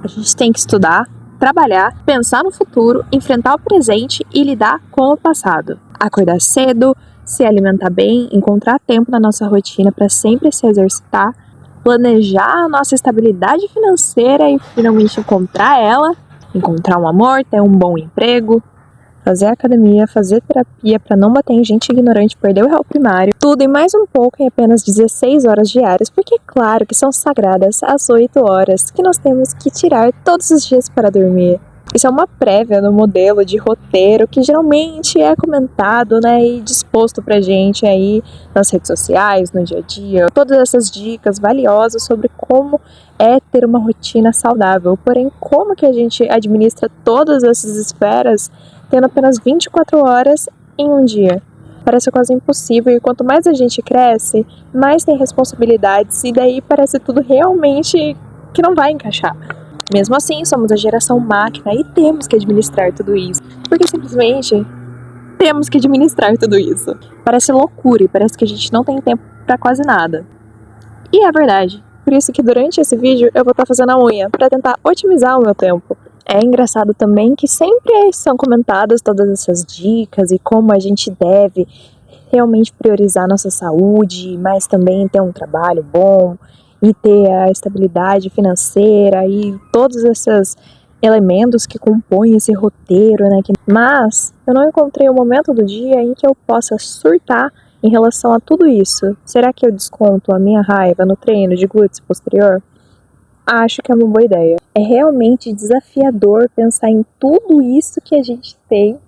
A gente tem que estudar, trabalhar, pensar no futuro, enfrentar o presente e lidar com o passado. Acordar cedo, se alimentar bem, encontrar tempo na nossa rotina para sempre se exercitar, planejar a nossa estabilidade financeira e finalmente encontrar um amor, ter um bom emprego, fazer academia, fazer terapia para não bater em gente ignorante, perder o réu primário, tudo e mais um pouco em apenas 16 horas diárias, porque é claro que são sagradas as 8 horas que nós temos que tirar todos os dias para dormir. Isso é uma prévia no modelo de roteiro que geralmente é comentado, né, e disposto pra gente aí nas redes sociais, no dia a dia. Todas essas dicas valiosas sobre como é ter uma rotina saudável. Porém, como que a gente administra todas essas esferas tendo apenas 24 horas em um dia? Parece quase impossível e quanto mais a gente cresce, mais tem responsabilidades e daí parece tudo realmente que não vai encaixar. Mesmo assim, somos a geração máquina e temos que administrar tudo isso. Porque simplesmente temos que administrar tudo isso. Parece loucura e parece que a gente não tem tempo pra quase nada. E é verdade. Por isso que durante esse vídeo eu vou estar fazendo a unha para tentar otimizar o meu tempo. É engraçado também que sempre são comentadas todas essas dicas e como a gente deve realmente priorizar nossa saúde, mas também ter um trabalho bom e ter a estabilidade financeira e todos esses elementos que compõem esse roteiro, né? Mas eu não encontrei um momento do dia em que eu possa surtar em relação a tudo isso. Será que eu desconto a minha raiva no treino de glúteos posterior? Acho que é uma boa ideia. É realmente desafiador pensar em tudo isso que a gente tem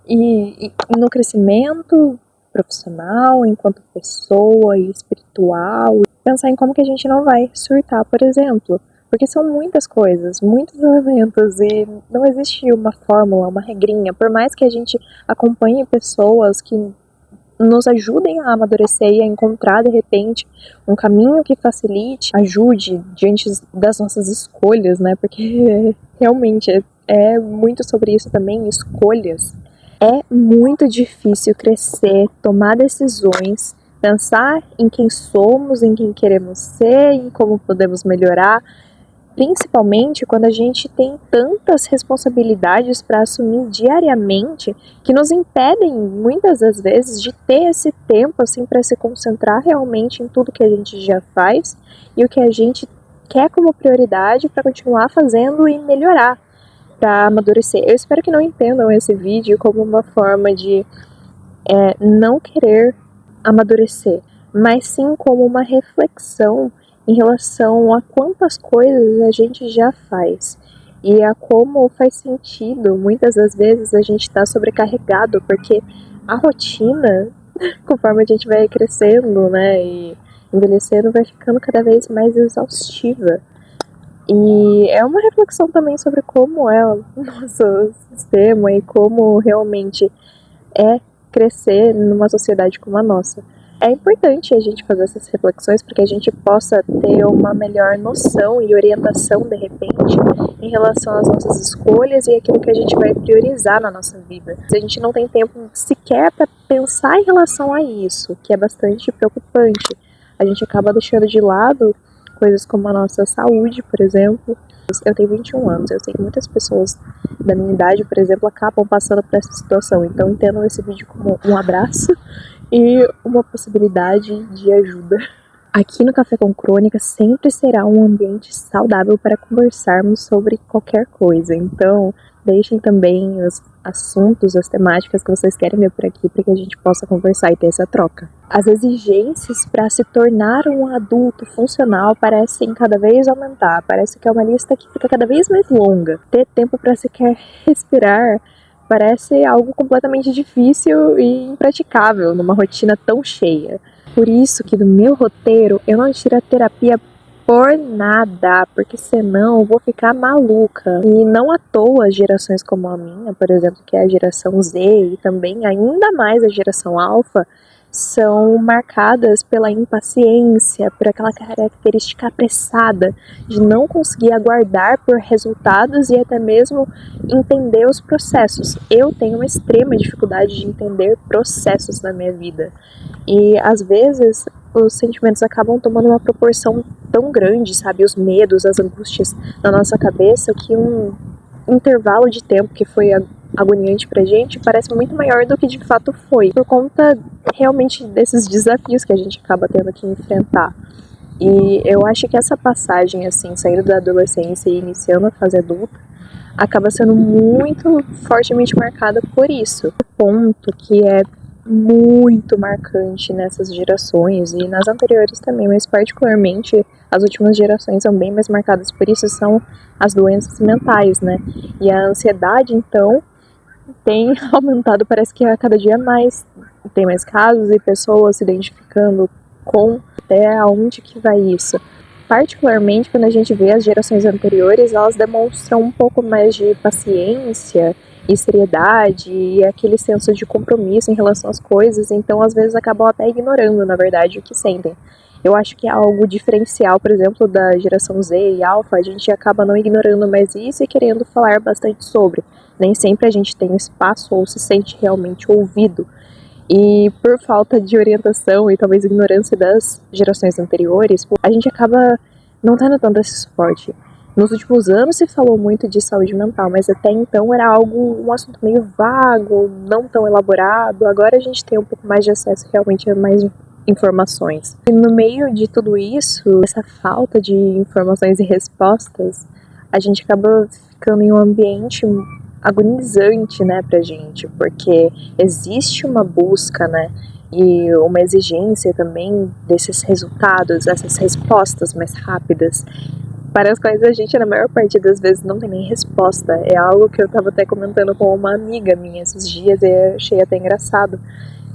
e no crescimento profissional, enquanto pessoa e espiritual. Pensar em como que a gente não vai surtar, por exemplo. Porque são muitas coisas, muitos elementos e não existe uma fórmula, uma regrinha. Por mais que a gente acompanhe pessoas que nos ajudem a amadurecer e a encontrar, de repente, um caminho que facilite, ajude diante das nossas escolhas, né? Porque realmente é muito sobre isso também, escolhas. É muito difícil crescer, tomar decisões, pensar em quem somos, em quem queremos ser, em como podemos melhorar, principalmente quando a gente tem tantas responsabilidades para assumir diariamente que nos impedem muitas das vezes de ter esse tempo assim para se concentrar realmente em tudo que a gente já faz e o que a gente quer como prioridade para continuar fazendo e melhorar, para amadurecer. Eu espero que não entendam esse vídeo como uma forma de não querer amadurecer, mas sim como uma reflexão em relação a quantas coisas a gente já faz e a como faz sentido muitas das vezes a gente está sobrecarregado, porque a rotina, conforme a gente vai crescendo, né, e envelhecendo, vai ficando cada vez mais exaustiva. E é uma reflexão também sobre como é o nosso sistema e como realmente é crescer numa sociedade como a nossa. É importante a gente fazer essas reflexões para que a gente possa ter uma melhor noção e orientação, de repente, em relação às nossas escolhas e aquilo que a gente vai priorizar na nossa vida. Se a gente não tem tempo sequer para pensar em relação a isso, que é bastante preocupante, a gente acaba deixando de lado coisas como a nossa saúde, por exemplo. Eu tenho 21 anos, eu sei que muitas pessoas da minha idade, por exemplo, acabam passando por essa situação. Então entendam esse vídeo como um abraço e uma possibilidade de ajuda. Aqui no Café com Crônica sempre será um ambiente saudável para conversarmos sobre qualquer coisa. Então deixem também os assuntos, as temáticas que vocês querem ver por aqui para que a gente possa conversar e ter essa troca. As exigências para se tornar um adulto funcional parecem cada vez aumentar. Parece que é uma lista que fica cada vez mais longa. Ter tempo para sequer respirar parece algo completamente difícil e impraticável numa rotina tão cheia. Por isso que do meu roteiro eu não tiro a terapia por nada, porque senão eu vou ficar maluca. E não à toa gerações como a minha, por exemplo, que é a geração Z e também ainda mais a geração Alpha, são marcadas pela impaciência, por aquela característica apressada de não conseguir aguardar por resultados e até mesmo entender os processos. Eu tenho uma extrema dificuldade de entender processos na minha vida e às vezes os sentimentos acabam tomando uma proporção tão grande, sabe, os medos, as angústias na nossa cabeça, que um intervalo de tempo que foi agoniante pra gente parece muito maior do que de fato foi, por conta realmente desses desafios que a gente acaba tendo que enfrentar. E eu acho que essa passagem, assim, saindo da adolescência e iniciando a fase adulta, acaba sendo muito fortemente marcada por isso. O ponto que é muito marcante nessas gerações e nas anteriores também, mas particularmente as últimas gerações são bem mais marcadas por isso, são as doenças mentais, né? E a ansiedade, então, tem aumentado, parece que a cada dia mais tem mais casos e pessoas se identificando com até onde que vai isso. Particularmente quando a gente vê as gerações anteriores, elas demonstram um pouco mais de paciência e seriedade e aquele senso de compromisso em relação às coisas, então às vezes acabam até ignorando, na verdade, o que sentem. Eu acho que é algo diferencial, por exemplo, da geração Z e Alpha, a gente acaba não ignorando mais isso e querendo falar bastante sobre. Nem sempre a gente tem espaço ou se sente realmente ouvido. E por falta de orientação e talvez ignorância das gerações anteriores, a gente acaba não tendo tanto esse suporte. Nos últimos anos se falou muito de saúde mental, mas até então era um assunto meio vago, não tão elaborado. Agora a gente tem um pouco mais de acesso realmente a mais informações. E no meio de tudo isso, essa falta de informações e respostas, a gente acaba ficando em um ambiente agonizante, né, pra gente, porque existe uma busca, né, e uma exigência também desses resultados, essas respostas mais rápidas, para as quais a gente, na maior parte das vezes, não tem nem resposta. É algo que eu estava até comentando com uma amiga minha esses dias e eu achei até engraçado,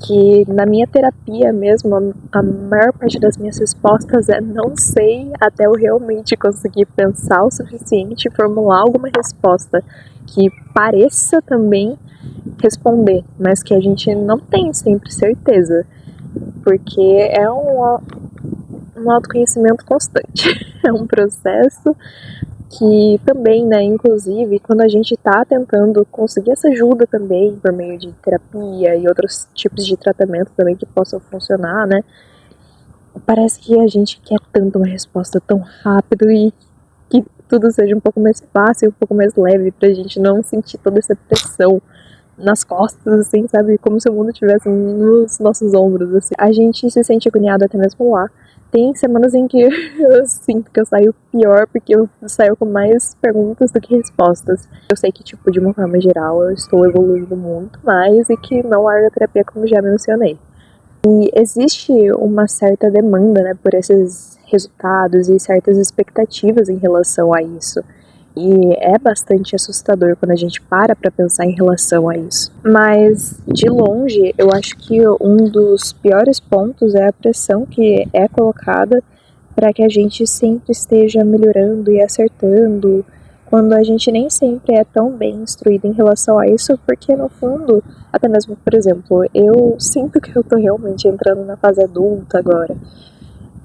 que na minha terapia mesmo, a maior parte das minhas respostas é não sei, até eu realmente conseguir pensar o suficiente e formular alguma resposta que pareça também responder, mas que a gente não tem sempre certeza, porque é um autoconhecimento constante, é um processo que também, né, inclusive, quando a gente tá tentando conseguir essa ajuda também, por meio de terapia e outros tipos de tratamento também que possam funcionar, né, parece que a gente quer tanto uma resposta tão rápido e que tudo seja um pouco mais fácil, um pouco mais leve, pra gente não sentir toda essa pressão nas costas, assim, sabe, como se o mundo estivesse nos nossos ombros, assim. A gente se sente agoniado até mesmo lá. Tem semanas em que eu sinto que eu saio pior, porque eu saio com mais perguntas do que respostas. Eu sei que, tipo, de uma forma geral, eu estou evoluindo muito mais e que não largo a terapia, como já mencionei. E existe uma certa demanda, né, por esses resultados e certas expectativas em relação a isso. E é bastante assustador quando a gente para pensar em relação a isso. Mas, de longe, eu acho que um dos piores pontos é a pressão que é colocada para que a gente sempre esteja melhorando e acertando, quando a gente nem sempre é tão bem instruído em relação a isso, porque no fundo, até mesmo, por exemplo, eu sinto que eu tô realmente entrando na fase adulta agora.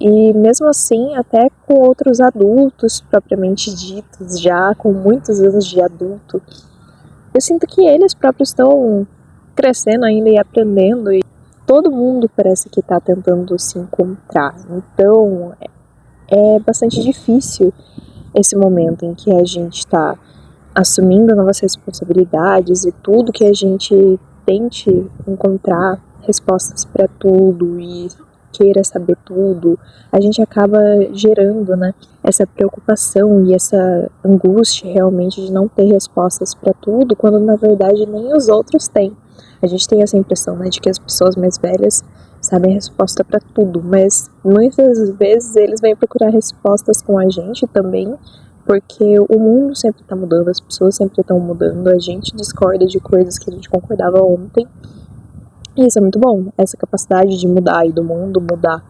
E mesmo assim, até com outros adultos propriamente ditos, já com muitos anos de adulto, eu sinto que eles próprios estão crescendo ainda e aprendendo, e todo mundo parece que está tentando se encontrar. Então, é bastante difícil esse momento em que a gente está assumindo novas responsabilidades e tudo que a gente tente encontrar respostas para tudo e queira saber tudo, a gente acaba gerando, né, essa preocupação e essa angústia realmente de não ter respostas para tudo, quando na verdade nem os outros têm. A gente tem essa impressão, né, de que as pessoas mais velhas sabem a resposta para tudo, mas muitas vezes eles vêm procurar respostas com a gente também, porque o mundo sempre está mudando, as pessoas sempre estão mudando, a gente discorda de coisas que a gente concordava ontem. E isso é muito bom, essa capacidade de mudar e do mundo mudar.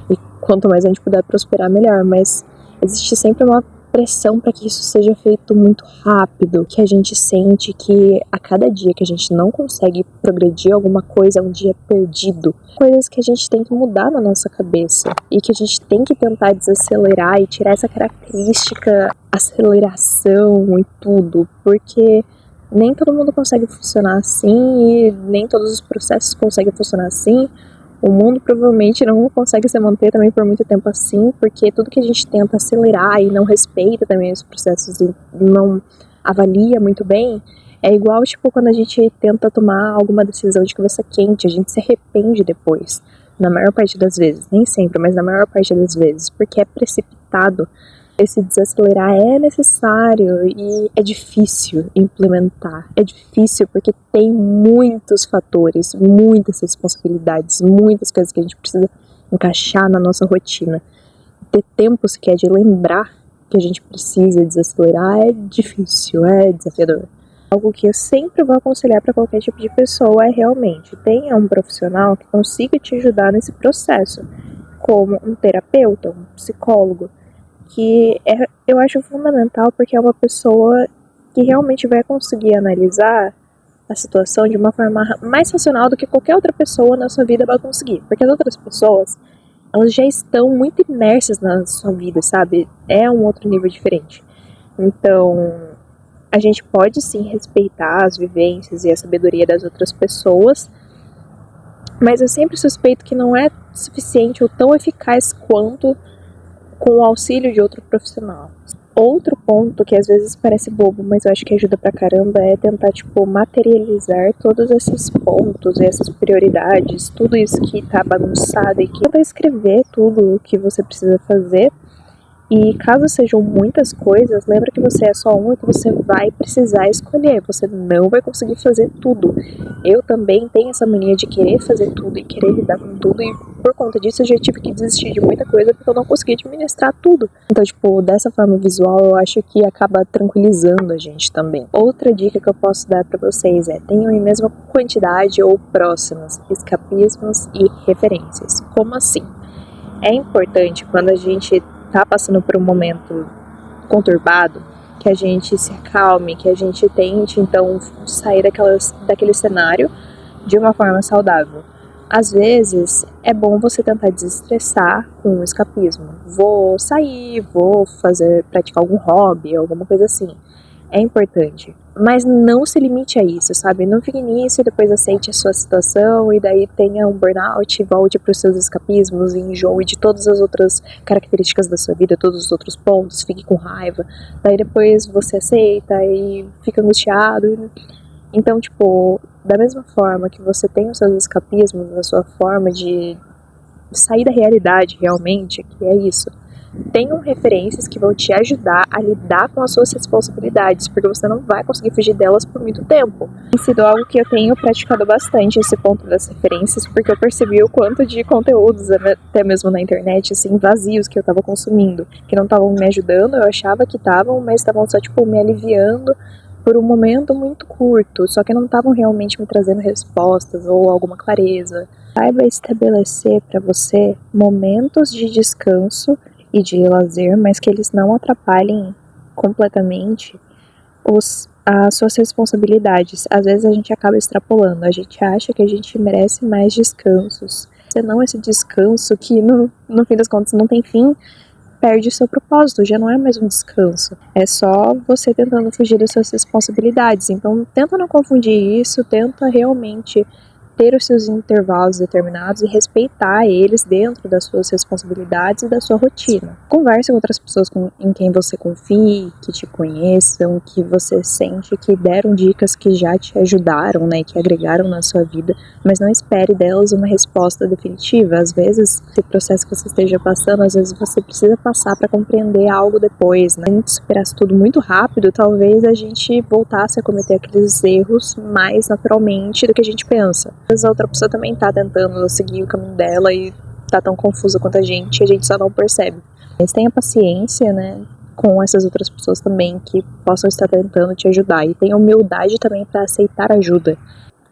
E quanto mais a gente puder prosperar, melhor. Mas existe sempre uma pressão para que isso seja feito muito rápido, que a gente sente que a cada dia que a gente não consegue progredir alguma coisa é um dia perdido. Coisas que a gente tem que mudar na nossa cabeça e que a gente tem que tentar desacelerar e tirar essa característica aceleração e tudo, porque nem todo mundo consegue funcionar assim e nem todos os processos conseguem funcionar assim. O mundo provavelmente não consegue se manter também por muito tempo assim, porque tudo que a gente tenta acelerar e não respeita também os processos e não avalia muito bem, é igual tipo quando a gente tenta tomar alguma decisão de cabeça quente, a gente se arrepende depois, na maior parte das vezes, nem sempre, mas na maior parte das vezes, porque é precipitado. Esse desacelerar é necessário e é difícil implementar. É difícil porque tem muitos fatores, muitas responsabilidades, muitas coisas que a gente precisa encaixar na nossa rotina. Ter tempo sequer de lembrar que a gente precisa desacelerar é difícil, é desafiador. Algo que eu sempre vou aconselhar para qualquer tipo de pessoa é realmente tenha um profissional que consiga te ajudar nesse processo, como um terapeuta, um psicólogo, que eu acho fundamental porque é uma pessoa que realmente vai conseguir analisar a situação de uma forma mais racional do que qualquer outra pessoa na sua vida vai conseguir. Porque as outras pessoas, elas já estão muito imersas na sua vida, sabe? É um outro nível diferente. Então, a gente pode sim respeitar as vivências e a sabedoria das outras pessoas, mas eu sempre suspeito que não é suficiente ou tão eficaz quanto com o auxílio de outro profissional. Outro ponto que às vezes parece bobo, mas eu acho que ajuda pra caramba é tentar, tipo, materializar todos esses pontos, essas prioridades, tudo isso que tá bagunçado e que tenta escrever tudo o que você precisa fazer. E caso sejam muitas coisas, lembra que você é só um e que você vai precisar escolher, você não vai conseguir fazer tudo. Eu também tenho essa mania de querer fazer tudo e querer lidar com tudo, e por conta disso eu já tive que desistir de muita coisa porque eu não consegui administrar tudo. Então, tipo, dessa forma visual eu acho que acaba tranquilizando a gente também. Outra dica que eu posso dar pra vocês é tenham em mesma quantidade ou próximas escapismos e referências. Como assim? É importante quando a gente tá passando por um momento conturbado, que a gente se acalme, que a gente tente então sair daquele cenário de uma forma saudável. Às vezes é bom você tentar desestressar com um escapismo. Vou sair, praticar algum hobby, alguma coisa assim. É importante. Mas não se limite a isso, sabe? Não fique nisso e depois aceite a sua situação e daí tenha um burnout e volte para os seus escapismos e enjoe de todas as outras características da sua vida, todos os outros pontos, fique com raiva. Daí depois você aceita e fica angustiado. Então, tipo, da mesma forma que você tem os seus escapismos, a sua forma de sair da realidade realmente, que é isso. Tenham referências que vão te ajudar a lidar com as suas responsabilidades, porque você não vai conseguir fugir delas por muito tempo. Tem sido algo que eu tenho praticado bastante, esse ponto das referências, porque eu percebi o quanto de conteúdos, até mesmo na internet, assim, vazios que eu tava consumindo, que não estavam me ajudando, eu achava que estavam, mas estavam só, tipo, me aliviando por um momento muito curto, só que não estavam realmente me trazendo respostas ou alguma clareza. Saiba estabelecer para você momentos de descanso e de lazer, mas que eles não atrapalhem completamente as suas responsabilidades. Às vezes a gente acaba extrapolando, a gente acha que a gente merece mais descansos. Senão esse descanso que no fim das contas não tem fim, perde o seu propósito, já não é mais um descanso. É só você tentando fugir das suas responsabilidades. Então tenta não confundir isso, tenta realmente ter os seus intervalos determinados e respeitar eles dentro das suas responsabilidades e da sua rotina. Converse com outras pessoas em quem você confie, que te conheçam, que você sente que deram dicas que já te ajudaram, né, que agregaram na sua vida, mas não espere delas uma resposta definitiva. Às vezes, esse processo que você esteja passando, às vezes você precisa passar para compreender algo depois, né? Se a gente superasse tudo muito rápido, talvez a gente voltasse a cometer aqueles erros mais naturalmente do que a gente pensa. Às vezes a outra pessoa também tá tentando seguir o caminho dela e tá tão confusa quanto a gente só não percebe. Mas tenha paciência, né, com essas outras pessoas também que possam estar tentando te ajudar. E tenha humildade também para aceitar ajuda.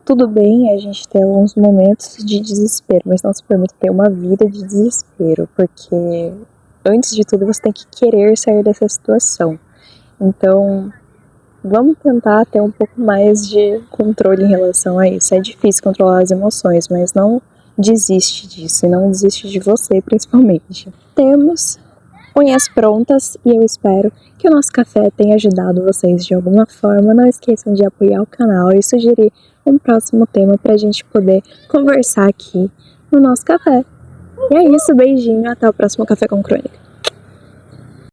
Tudo bem a gente ter alguns momentos de desespero, mas não se permita ter uma vida de desespero, porque antes de tudo, você tem que querer sair dessa situação. Então, vamos tentar ter um pouco mais de controle em relação a isso. É difícil controlar as emoções, mas não desiste disso, e não desiste de você, principalmente. Temos unhas prontas e eu espero que o nosso café tenha ajudado vocês de alguma forma. Não esqueçam de apoiar o canal e sugerir um próximo tema pra gente poder conversar aqui no nosso café. E é isso, beijinho, até o próximo Café com Crônica.